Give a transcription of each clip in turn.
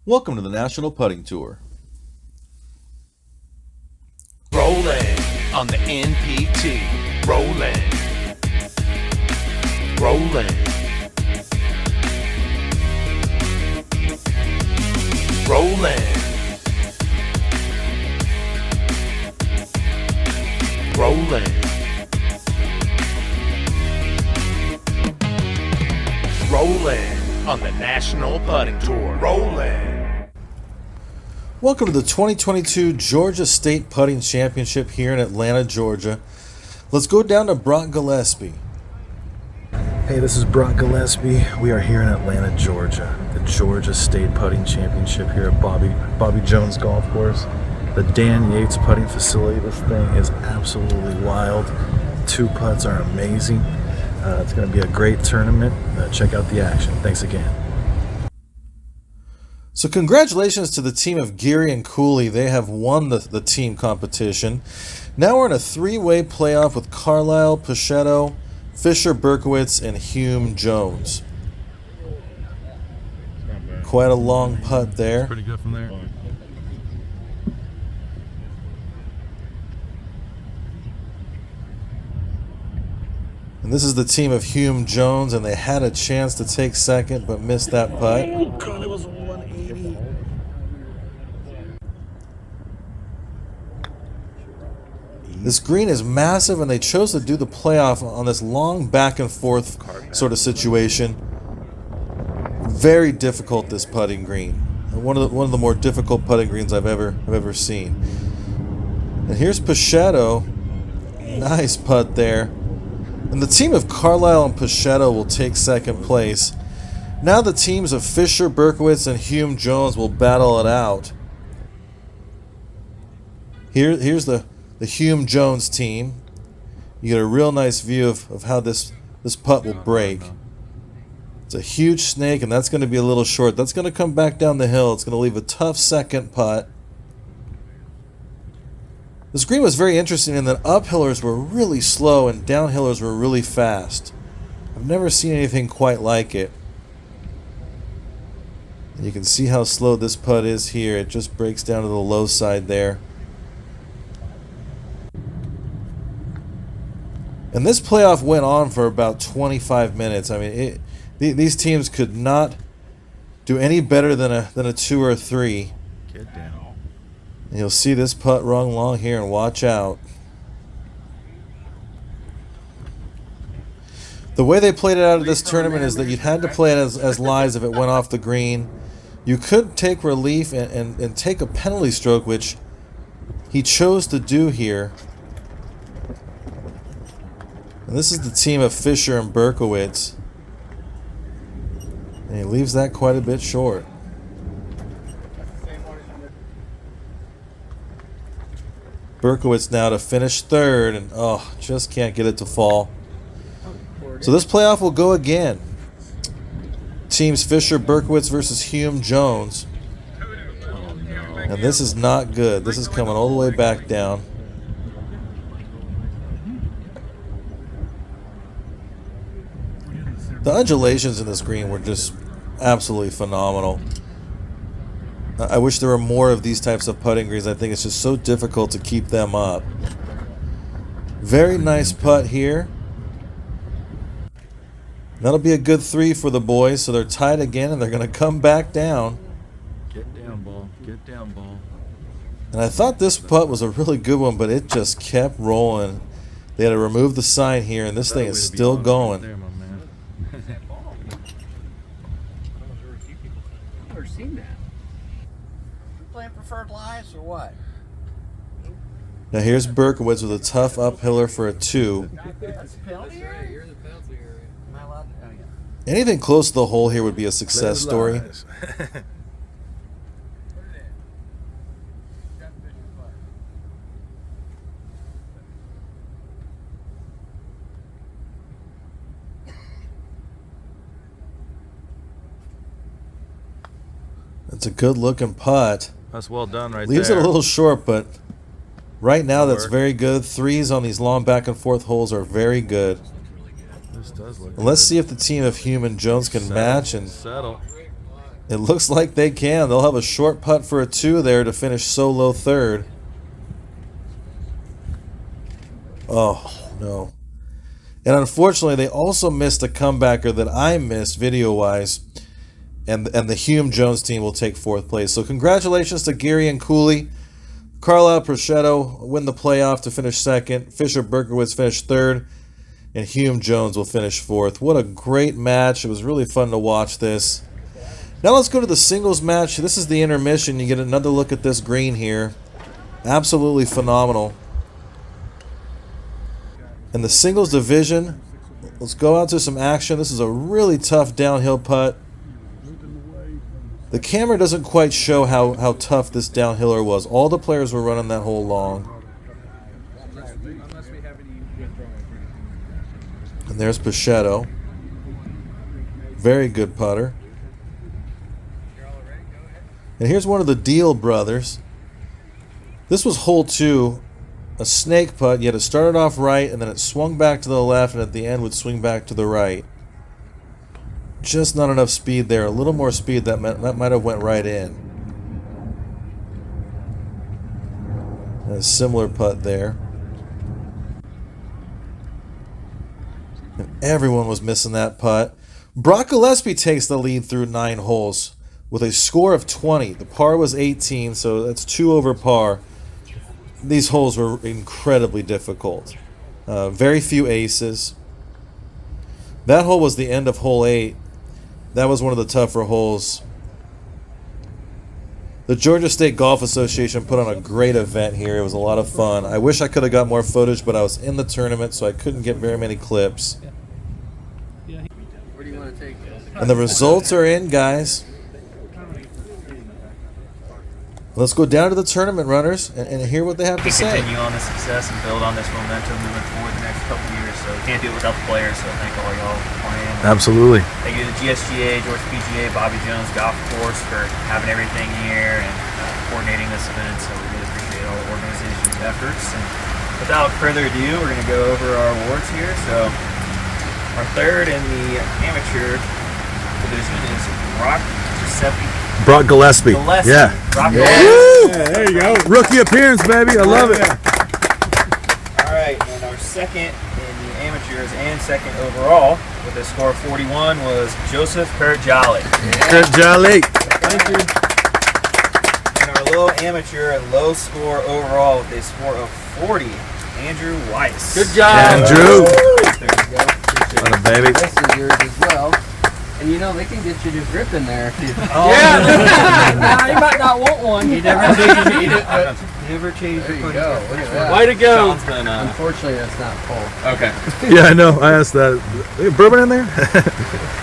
Welcome to the National Putting Tour. Rolling on the NPT. Rolling. Rolling. Rolling. Rolling. Rolling on the National Putting Tour. Rolling. Welcome to the 2022 Georgia State Putting Championship here in Atlanta, Georgia. Let's go down to Brock Gillespie. Hey, this is Brock Gillespie. We are here in Atlanta, Georgia. The Georgia State Putting Championship here at Bobby Jones Golf Course. The Dan Yates Putting Facility. This thing is absolutely wild. Two putts are amazing. It's going to be a great tournament. Check out the action. Thanks again. So congratulations to the team of Geary and Cooley. They have won the team competition. Now we're in a three-way playoff with Carlisle, Pichetto, Fisher, Berkowitz, and Hume Jones. Quite a long putt there. Pretty good from there. And this is the team of Hume Jones, and they had a chance to take second but missed that putt. Oh, God, it was 180. This green is massive, and they chose to do the playoff on this long back and forth sort of situation. Very difficult, this putting green. One of the more difficult putting greens I've ever seen. And here's Pichetto. Nice putt there. And the team of Carlisle and Pichetto will take second place. Now the teams of Fisher, Berkowitz, and Hume Jones will battle it out. Here's the Hume Jones team. You get a real nice view of how this putt will break. It's a huge snake, and that's going to be a little short. That's going to come back down the hill. It's going to leave a tough second putt. This green was very interesting in that uphillers were really slow and downhillers were really fast. I've never seen anything quite like it. And you can see how slow this putt is here. It just breaks down to the low side there. And this playoff went on for about 25 minutes. I mean, these teams could not do any better than a 2 or 3. Get down. And you'll see this putt rung long here, and watch out. The way they played it out of this tournament is that you'd had to play it as lies if it went off the green. You could take relief and take a penalty stroke, which he chose to do here. And this is the team of Fisher and Berkowitz. And he leaves that quite a bit short. Berkowitz now to finish third, and just can't get it to fall. So this playoff will go again. Teams Fisher, Berkowitz versus Hume Jones. And this is not good. This is coming all the way back down. The undulations in this green were just absolutely phenomenal. I wish there were more of these types of putting greens. I think it's just so difficult to keep them up. Very nice putt here. That'll be a good 3 for the boys, so they're tied again, and they're going to come back down. Get down, ball. Get down, ball. And I thought this putt was a really good one, but it just kept rolling. They had to remove the sign here, and this thing is still going. There, my man. I've never seen that. You playing preferred lies or what? Now here's Berkowitz with a tough uphiller for a 2. That's a penalty area? You're in the penalty area. Am I allowed to? Oh, yeah. Anything close to the hole here would be a success story. It's a good looking putt. That's well done right Leaves there. it a little short, but right now that's very good. 3s on these long back and forth holes are very good. This does look And let's good. see if the team of Hume and Jones can match and Settle. It looks like they can. They'll have a short putt for a 2 there to finish solo third. Oh, no. And unfortunately, they also missed a comebacker that I missed video-wise. And the Hume Jones team will take 4th place. So congratulations to Gary and Cooley. Carlisle Prochetto win the playoff to finish 2nd. Fisher Berkowitz finished 3rd. And Hume Jones will finish 4th. What a great match. It was really fun to watch this. Now let's go to the singles match. This is the intermission. You get another look at this green here. Absolutely phenomenal. In the singles division, let's go out to some action. This is a really tough downhill putt. The camera doesn't quite show how tough this downhiller was. All the players were running that hole long. And there's Prochetto. Very good putter. And here's one of the Deal brothers. This was hole 2. A snake putt. You had to start it off right, and then it swung back to the left, and at the end would swing back to the right. Just not enough speed there. A little more speed, that might have went right in. And a similar putt there. And everyone was missing that putt. Brock Gillespie takes the lead through 9 holes with a score of 20. The par was 18, so that's 2 over par. These holes were incredibly difficult. Very few aces. That hole was the end of hole 8. That was one of the tougher holes. The Georgia State Golf Association put on a great event here. It was a lot of fun. I wish I could have got more footage, but I was in the tournament, so I couldn't get very many clips. Where do you want to take this? And the results are in, guys. Let's go down to the tournament runners and hear what they have to say. Continue on the success and build on this momentum moving forward the next couple of years. So can't do it without the players. So thank all y'all for playing. Absolutely. Thank you to the GSGA, Georgia PGA, Bobby Jones Golf Course for having everything here and coordinating this event. So we really appreciate all the organization's efforts. And without further ado, we're going to go over our awards here. So our third in the amateur division is Brock Gillespie. Yeah. Brock Yeah, there you go. Rookie appearance, baby. I love it. All right, and our second in the amateurs and second overall with a score of 41 was Joseph Kurjali. Kurjali. Thank you. And our low amateur and low score overall with a score of 40, Andrew Weiss. Good job. Andrew. There you go. What a baby. This is yours as well. And you know, they can get you to grip in there if you... Oh. Yeah! You might not want one. He never said you need it, but never changed There the you punch. go. Look at that. Way to go. Unfortunately, that's not full. Okay. Yeah, I know. I asked that. You got bourbon in there?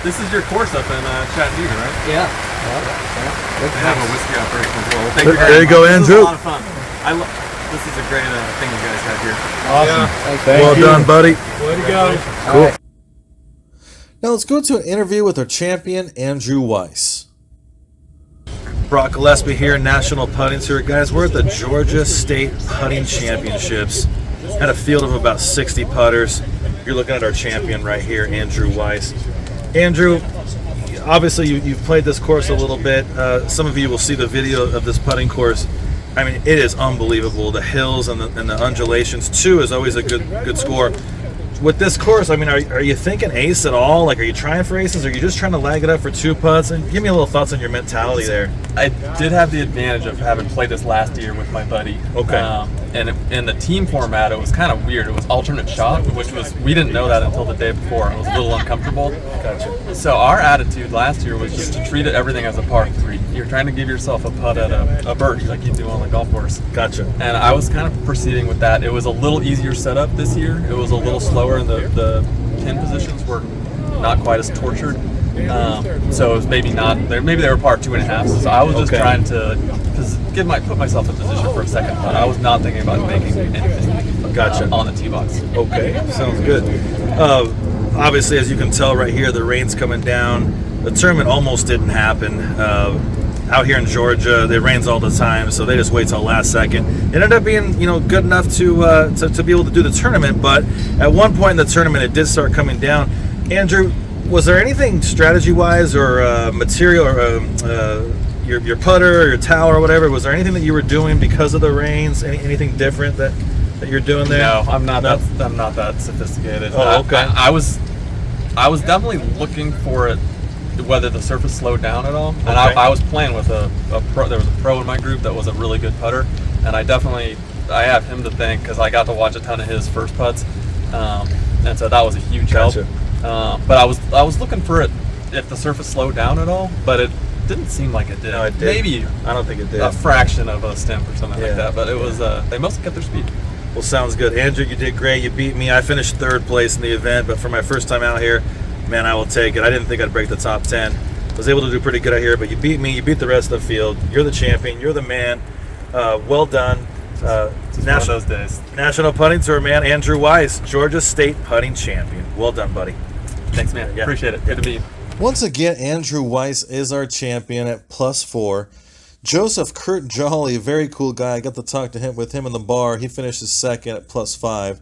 This is your course up in Chattanooga, right? Yeah. They have a whiskey operation as well. Thank you There very you go, much. Andrew. This is a lot of fun. This is a great thing you guys have here. Awesome. Thank Well you. done, buddy. Way to go. Cool. Now let's go to an interview with our champion, Andrew Weiss. Brock Gillespie here, National Putting Tour. Guys, we're at the Georgia State Putting Championships. Had a field of about 60 putters. You're looking at our champion right here, Andrew Weiss. Andrew, obviously you've played this course a little bit. Some of you will see the video of this putting course. I mean, it is unbelievable. The hills and the undulations. 2 is always a good score. With this course, I mean, are you thinking ace at all? Like, are you trying for aces? Or are you just trying to lag it up for 2 putts? And give me a little thoughts on your mentality there. I did have the advantage of having played this last year with my buddy. Okay. And in the team format, it was kind of weird. It was alternate shot, which was, we didn't know that until the day before. It was a little uncomfortable. Gotcha. So our attitude last year was just to treat everything as a par 3. You're trying to give yourself a putt at a birdie like you do on the golf course. Gotcha. And I was kind of proceeding with that. It was a little easier setup this year. It was a little slower, and the pin positions were not quite as tortured. So it was maybe they were par 2.5. So I was just trying to put myself in position for a second putt. I was not thinking about making anything. Gotcha. On the tee box. Okay, sounds good. Obviously, as you can tell right here, the rain's coming down. The tournament almost didn't happen. Out here in Georgia, it rains all the time, so they just wait till last second. It ended up being, good enough to be able to do the tournament, but at one point in the tournament, it did start coming down. Andrew, was there anything strategy-wise or material or your putter or your towel or whatever? Was there anything that you were doing because of the rains? Anything different that you're doing there? No, I'm not that sophisticated. Oh, okay. I was definitely looking for it, whether the surface slowed down at all. And Okay. I was playing with a pro. There was a pro in my group that was a really good putter, and I have him to thank because I got to watch a ton of his first putts, and so that was a huge Gotcha. help. But I was looking for it if the surface slowed down at all, but it didn't seem like it did. No, it did. Maybe I don't think it did. a fraction of a stimp or something Yeah. like that, but it was they must have kept their speed. Well, sounds good. Andrew, you did great. You beat me. I finished 3rd place in the event, but for my first time out here, man, I will take it. I didn't think I'd break the top 10. I was able to do pretty good out here, but you beat me. You beat the rest of the field. You're the champion. You're the man. Well done. It's one of those days. National Putting Tour, man. Andrew Weiss, Georgia State Putting Champion. Well done, buddy. Thanks, man. Yeah. Appreciate it. Good to be you. Once again, Andrew Weiss is our champion at +4. Joseph Kurt Jolly, very cool guy. I got to talk to him with him in the bar. He finishes 2nd at +5.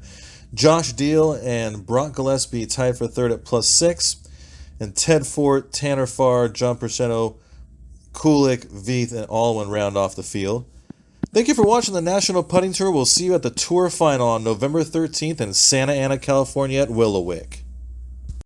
Josh Deal and Brock Gillespie tied for 3rd at +6. And Ted Fort, Tanner Farr, John Percento, Kulik, Veith, and Alwyn round off the field. Thank you for watching the National Putting Tour. We'll see you at the Tour Final on November 13th in Santa Ana, California at Willowick.